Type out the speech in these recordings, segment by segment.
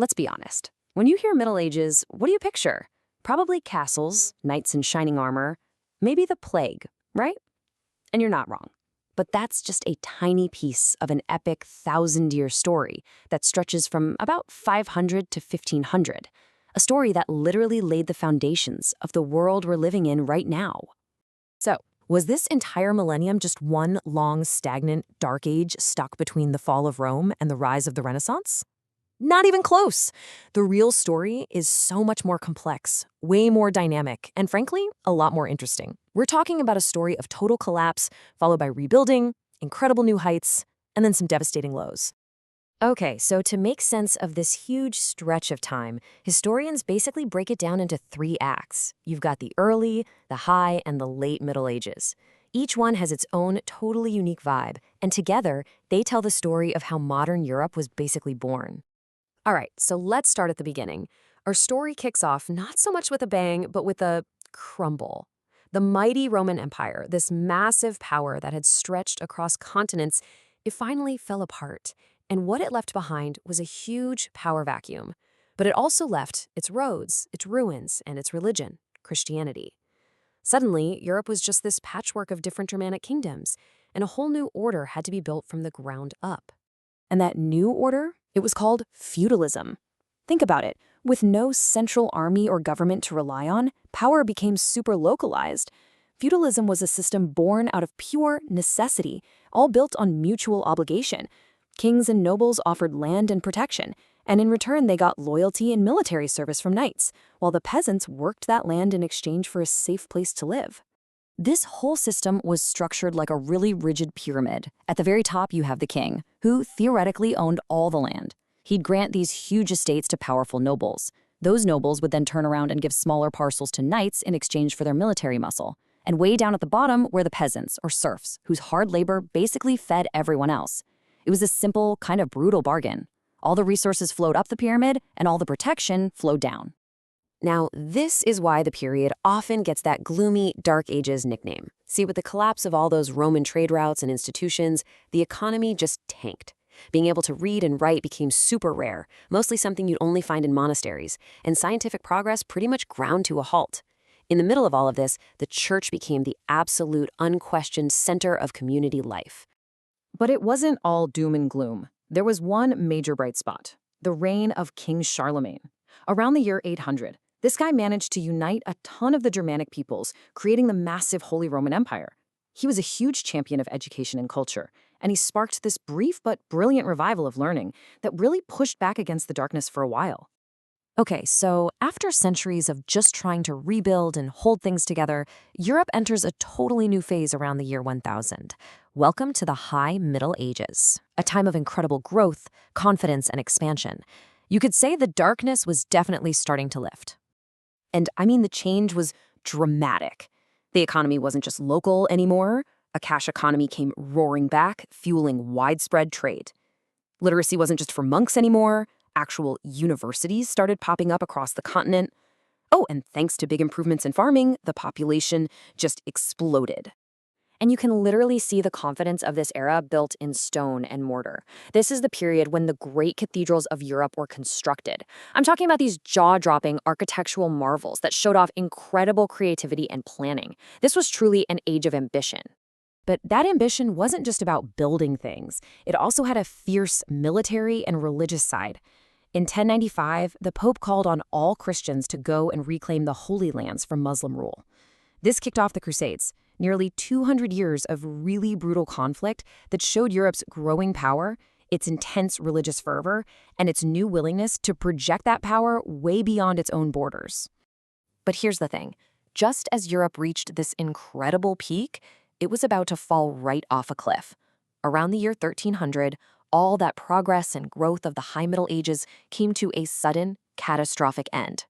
let's be honest. When you hear Middle Ages, what do you picture? Probably castles, knights in shining armor, maybe the plague, right? And you're not wrong. But that's just a tiny piece of an epic thousand-year story that stretches from about 500 to 1500. A story that literally laid the foundations of the world we're living in right now. So, was this entire millennium just one long, stagnant, dark age stuck between the fall of Rome and the rise of the Renaissance? Not even close. The real story is so much more complex, way more dynamic, and frankly, a lot more interesting. We're talking about a story of total collapse, followed by rebuilding, incredible new heights, and then some devastating lows. Okay, so to make sense of this huge stretch of time, historians basically break it down into three acts. You've got the early, the high, and the late Middle Ages. Each one has its own totally unique vibe, and together, they tell the story of how modern Europe was basically born. All right, so let's start at the beginning. Our story kicks off not so much with a bang, but with a crumble. The mighty Roman Empire, this massive power that had stretched across continents, it finally fell apart. And what it left behind was a huge power vacuum. But it also left its roads, its ruins, and its religion, Christianity. Suddenly, Europe was just this patchwork of different Germanic kingdoms, and a whole new order had to be built from the ground up. And that new order, it was called feudalism. Think about it. With no central army or government to rely on, power became super localized. Feudalism was a system born out of pure necessity, all built on mutual obligation. Kings and nobles offered land and protection, and in return they got loyalty and military service from knights, while the peasants worked that land in exchange for a safe place to live. This whole system was structured like a really rigid pyramid. At the very top, you have the king, who theoretically owned all the land. He'd grant these huge estates to powerful nobles. Those nobles would then turn around and give smaller parcels to knights in exchange for their military muscle. And way down at the bottom were the peasants, or serfs, whose hard labor basically fed everyone else. It was a simple, kind of brutal bargain. All the resources flowed up the pyramid, and all the protection flowed down. Now, this is why the period often gets that gloomy Dark Ages nickname. See, with the collapse of all those Roman trade routes and institutions, the economy just tanked. Being able to read and write became super rare, mostly something you'd only find in monasteries, and scientific progress pretty much ground to a halt. In the middle of all of this, the church became the absolute, unquestioned center of community life. But it wasn't all doom and gloom. There was one major bright spot: the reign of King Charlemagne. Around the year 800, this guy managed to unite a ton of the Germanic peoples, creating the massive Holy Roman Empire. He was a huge champion of education and culture, and he sparked this brief but brilliant revival of learning that really pushed back against the darkness for a while. Okay, so after centuries of just trying to rebuild and hold things together, Europe enters a totally new phase around the year 1000. Welcome to the High Middle Ages, a time of incredible growth, confidence, and expansion. You could say the darkness was definitely starting to lift. And I mean, the change was dramatic. The economy wasn't just local anymore. A cash economy came roaring back, fueling widespread trade. Literacy wasn't just for monks anymore. Actual universities started popping up across the continent. Oh, and thanks to big improvements in farming, the population just exploded. And you can literally see the confidence of this era built in stone and mortar. This is the period when the great cathedrals of Europe were constructed. I'm talking about these jaw-dropping architectural marvels that showed off incredible creativity and planning. This was truly an age of ambition. But that ambition wasn't just about building things. It also had a fierce military and religious side. In 1095, the Pope called on all Christians to go and reclaim the Holy Lands from Muslim rule. This kicked off the Crusades, nearly 200 years of really brutal conflict that showed Europe's growing power, its intense religious fervor, and its new willingness to project that power way beyond its own borders. But here's the thing. Just as Europe reached this incredible peak, it was about to fall right off a cliff. Around the year 1300, all that progress and growth of the High Middle Ages came to a sudden, catastrophic end.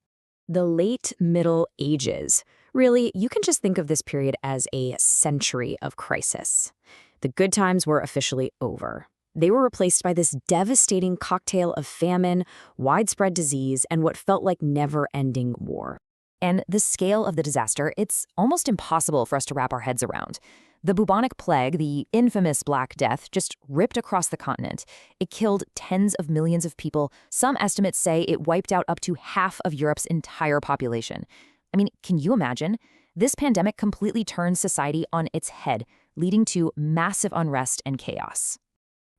The Late Middle Ages. Really, you can just think of this period as a century of crisis. The good times were officially over. They were replaced by this devastating cocktail of famine, widespread disease, and what felt like never-ending war. And the scale of the disaster, it's almost impossible for us to wrap our heads around. The bubonic plague, the infamous Black Death, just ripped across the continent. It killed tens of millions of people. Some estimates say it wiped out up to half of Europe's entire population. I mean, can you imagine? This pandemic completely turned society on its head, leading to massive unrest and chaos.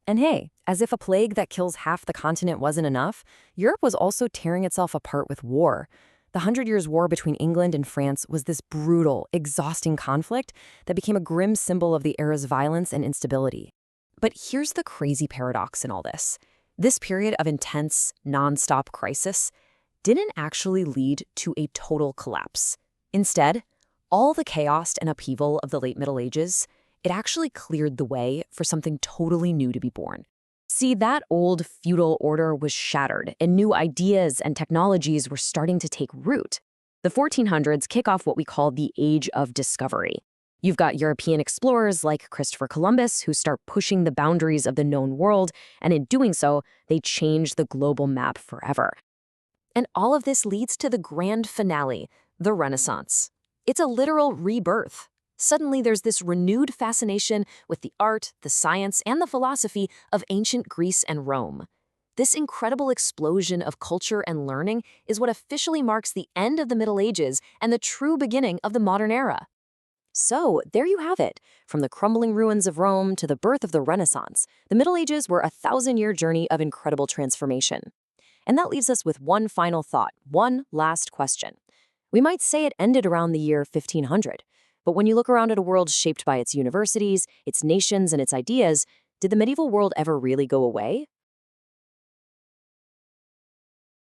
And hey, as if a plague that kills half the continent wasn't enough, Europe was also tearing itself apart with war. The Hundred Years' War between England and France was this brutal, exhausting conflict that became a grim symbol of the era's violence and instability. But here's the crazy paradox in all this. This period of intense, nonstop crisis didn't actually lead to a total collapse. Instead, all the chaos and upheaval of the late Middle Ages, it actually cleared the way for something totally new to be born. See, that old feudal order was shattered, and new ideas and technologies were starting to take root. The 1400s kick off what we call the Age of Discovery. You've got European explorers like Christopher Columbus who start pushing the boundaries of the known world, and in doing so, they change the global map forever. And all of this leads to the grand finale, the Renaissance. It's a literal rebirth. Suddenly, there's this renewed fascination with the art, the science, and the philosophy of ancient Greece and Rome. This incredible explosion of culture and learning is what officially marks the end of the Middle Ages and the true beginning of the modern era. So, there you have it. From the crumbling ruins of Rome to the birth of the Renaissance, the Middle Ages were a 1,000-year journey of incredible transformation. And that leaves us with one final thought, one last question. We might say it ended around the year 1500. But when you look around at a world shaped by its universities, its nations, and its ideas, did the medieval world ever really go away?